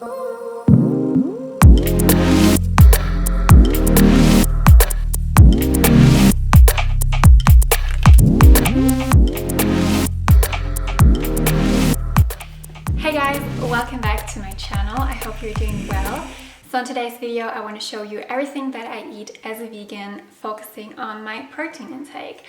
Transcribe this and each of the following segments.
Hey guys, welcome back to my channel. I hope you're doing well. So in today's video I want to show you everything that I eat as a vegan, focusing on my protein intake.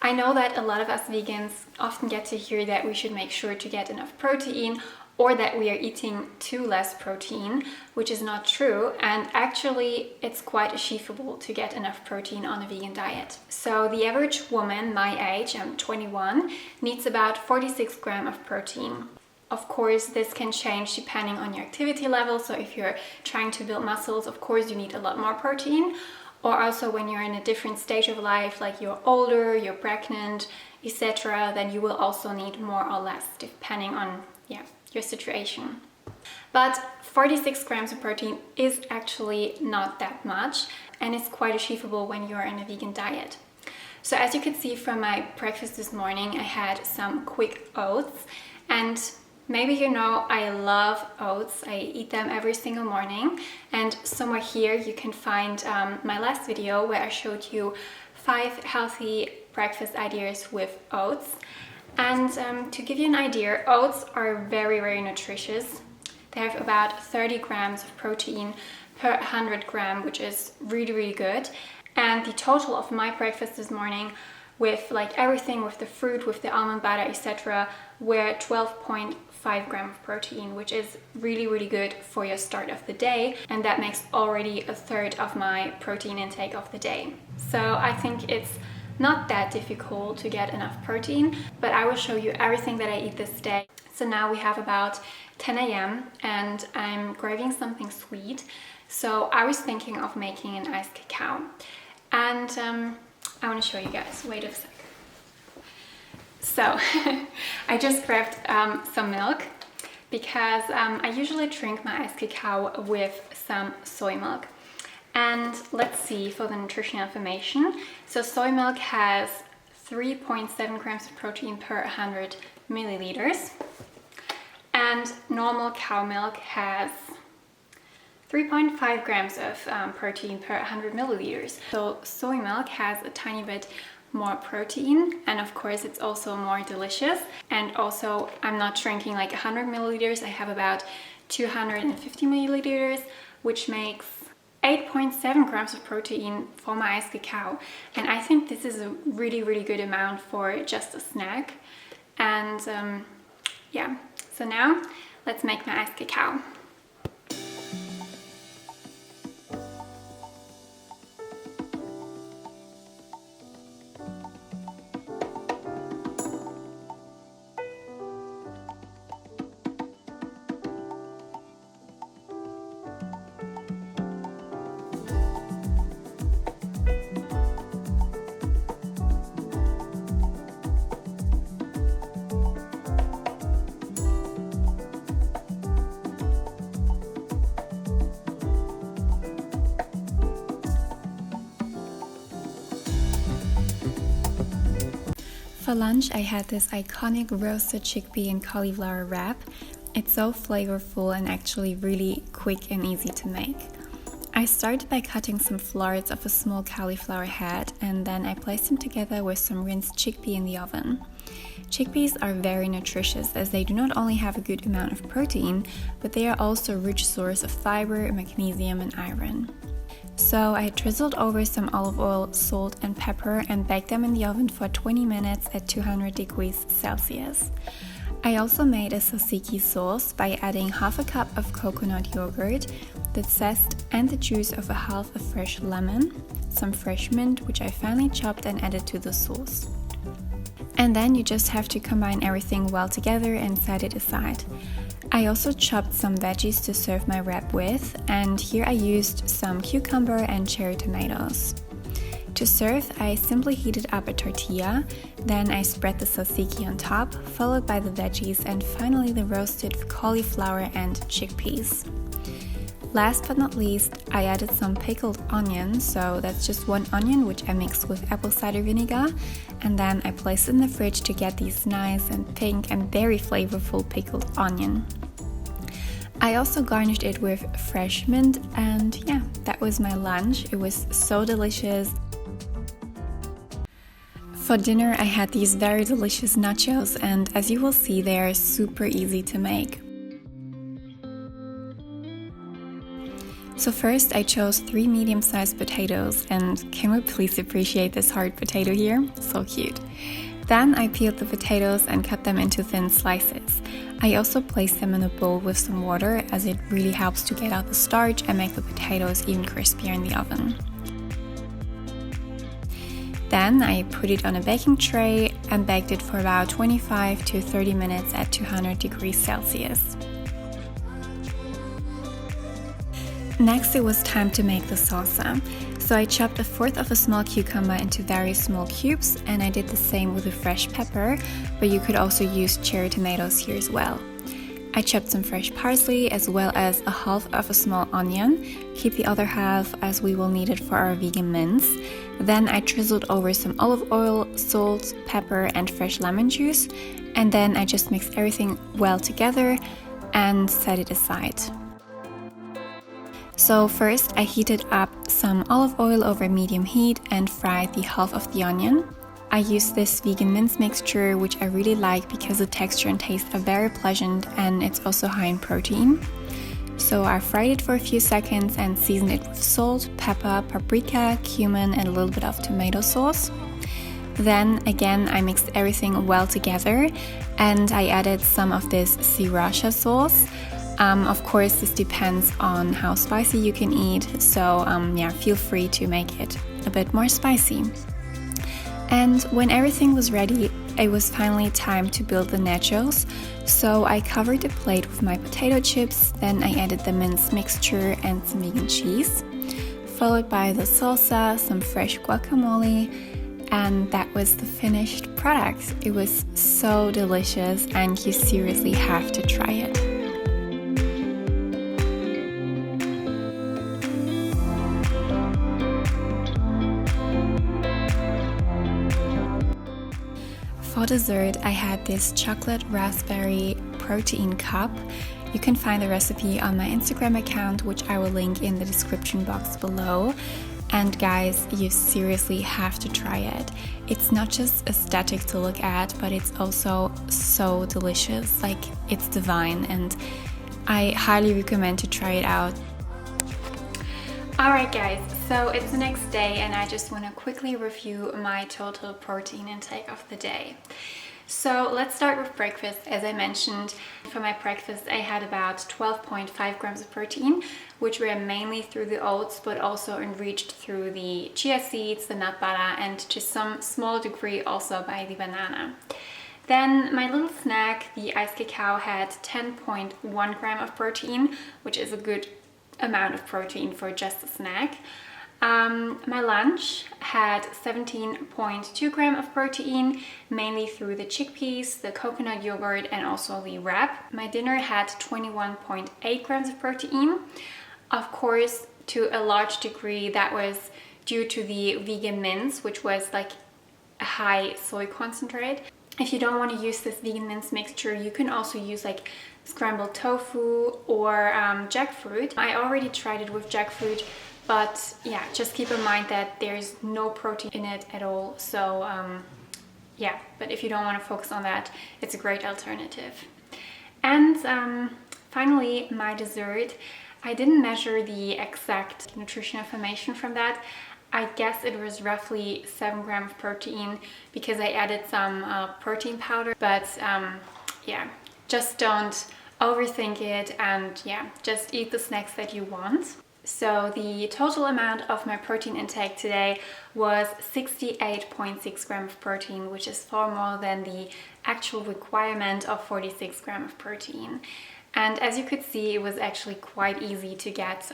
I know that a lot of us vegans often get to hear that we should make sure to get enough protein or that we are eating too less protein, which is not true, and actually it's quite achievable to get enough protein on a vegan diet. So the average woman my age, I'm 21, needs about 46 grams of protein. Of course, this can change depending on your activity level. So if you're trying to build muscles, of course you need a lot more protein. Or also when you're in a different stage of life, like you're older, you're pregnant, etc., then you will also need more or less depending on your situation. But 46 grams of protein is actually not that much, and it's quite achievable when you're in a vegan diet. So as you could see from my breakfast this morning, I had some quick oats, and maybe you know I love oats. I eat them every single morning, and somewhere here you can find my last video where I showed you 5 healthy breakfast ideas with oats. And to give you an idea, oats are very nutritious. They have about 30 grams of protein per 100 gram, which is really good. And the total of my breakfast this morning, with like everything, with the fruit, with the almond butter, etc., were 12.5 grams of protein, which is really good for your start of the day, and that makes already a third of my protein intake of the day. So I think it's not that difficult to get enough protein, but I will show you everything that I eat this day. So now we have about 10 a.m. and I'm craving something sweet, so I was thinking of making an iced cacao, and I want to show you guys. Wait a sec. So I just grabbed some milk because I usually drink my iced cacao with some soy milk. And let's see for the nutritional information. So soy milk has 3.7 grams of protein per 100 milliliters. And normal cow milk has 3.5 grams of protein per 100 milliliters. So soy milk has a tiny bit more protein, and of course it's also more delicious. And also I'm not drinking like 100 milliliters, I have about 250 milliliters, which makes 8.7 grams of protein for my iced cacao. And I think this is a really good amount for just a snack. And yeah, so now let's make my iced cacao. For lunch, I had this iconic roasted chickpea and cauliflower wrap. It's so flavorful and actually really quick and easy to make. I started by cutting some florets of a small cauliflower head, and then I placed them together with some rinsed chickpea in the oven. Chickpeas are very nutritious as they do not only have a good amount of protein, but they are also a rich source of fiber, magnesium and iron. So I drizzled over some olive oil, salt and pepper and baked them in the oven for 20 minutes at 200 degrees Celsius. I also made a tzatziki sauce by adding half a cup of coconut yogurt, the zest and the juice of a half a fresh lemon, some fresh mint which I finely chopped and added to the sauce. And then you just have to combine everything well together and set it aside. I also chopped some veggies to serve my wrap with, and here I used some cucumber and cherry tomatoes. To serve, I simply heated up a tortilla, then I spread the tzatziki on top, followed by the veggies and finally the roasted cauliflower and chickpeas. Last but not least, I added some pickled onion, so that's just one onion which I mixed with apple cider vinegar, and then I placed it in the fridge to get these nice and pink and very flavorful pickled onion. I also garnished it with fresh mint, and yeah, that was my lunch. It was so delicious. For dinner I had these very delicious nachos, and as you will see, they are super easy to make. So first I chose 3 medium-sized potatoes, and can we please appreciate this hard potato here? So cute. Then I peeled the potatoes and cut them into thin slices. I also placed them in a bowl with some water, as it really helps to get out the starch and make the potatoes even crispier in the oven. Then I put it on a baking tray and baked it for about 25 to 30 minutes at 200 degrees Celsius. Next, it was time to make the salsa. So I chopped 1/4 of a small cucumber into very small cubes, and I did the same with a fresh pepper, but you could also use cherry tomatoes here as well. I chopped some fresh parsley as well as 1/2 of a small onion. Keep the other half as we will need it for our vegan mince. Then I drizzled over some olive oil, salt, pepper and fresh lemon juice, and then I just mixed everything well together and set it aside. So first I heated up some olive oil over medium heat and fried the 1/2 of the onion. I used this vegan mince mixture, which I really like because the texture and taste are very pleasant, and it's also high in protein. So I fried it for a few seconds and seasoned it with salt, pepper, paprika, cumin and a little bit of tomato sauce. Then again I mixed everything well together, and I added some of this sriracha sauce. Of course, this depends on how spicy you can eat, so yeah, feel free to make it a bit more spicy. And when everything was ready, it was finally time to build the nachos. So I covered the plate with my potato chips, then I added the mince mixture and some vegan cheese, followed by the salsa, some fresh guacamole, and that was the finished product. It was so delicious, and you seriously have to try it. For dessert, I had this chocolate raspberry protein cup. You can find the recipe on my Instagram account, which I will link in the description box below. And guys, you seriously have to try it. It's not just aesthetic to look at, but it's also so delicious. Like, it's divine, and I highly recommend to try it out. Alright guys, so it's the next day and I just want to quickly review my total protein intake of the day. So let's start with breakfast. As I mentioned, for my breakfast I had about 12.5 grams of protein, which were mainly through the oats, but also enriched through the chia seeds, the nut butter, and to some small degree also by the banana. Then my little snack, the iced cacao, had 10.1 gram of protein, which is a good amount of protein for just a snack. My lunch had 17.2 gram of protein, mainly through the chickpeas, the coconut yogurt and also the wrap. My dinner had 21.8 grams of protein. Of course, to a large degree that was due to the vegan mince, which was like a high soy concentrate. If you don't want to use this vegan mince mixture, you can also use like scrambled tofu or jackfruit. I already tried it with jackfruit, but yeah, just keep in mind that there's no protein in it at all. So yeah, but if you don't want to focus on that, it's a great alternative. And finally, my dessert. I didn't measure the exact nutrition information from that. I guess it was roughly 7 grams of protein because I added some protein powder, but yeah, just don't overthink it, and yeah, just eat the snacks that you want. So the total amount of my protein intake today was 68.6 grams of protein, which is far more than the actual requirement of 46 grams of protein. And as you could see, it was actually quite easy to get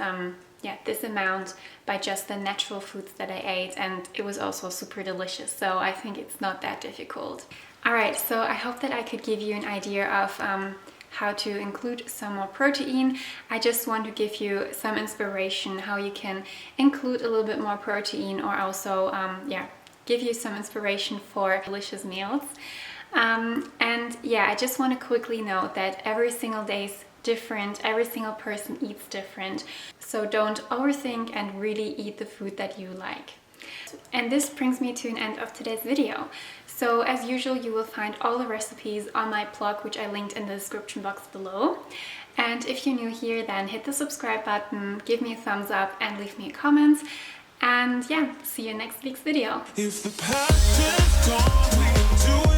this amount by just the natural foods that I ate, and it was also super delicious, so I think it's not that difficult. Alright, so I hope that I could give you an idea of how to include some more protein. I just want to give you some inspiration how you can include a little bit more protein, or also give you some inspiration for delicious meals. And yeah, I just want to quickly note that every single day is different, every single person eats different, so don't overthink and really eat the food that you like. And this brings me to an end of today's video. So as usual, you will find all the recipes on my blog, which I linked in the description box below. And if you're new here, then hit the subscribe button, give me a thumbs up and leave me a comment. And yeah, see you in next week's video. If the past is gone, we can do it.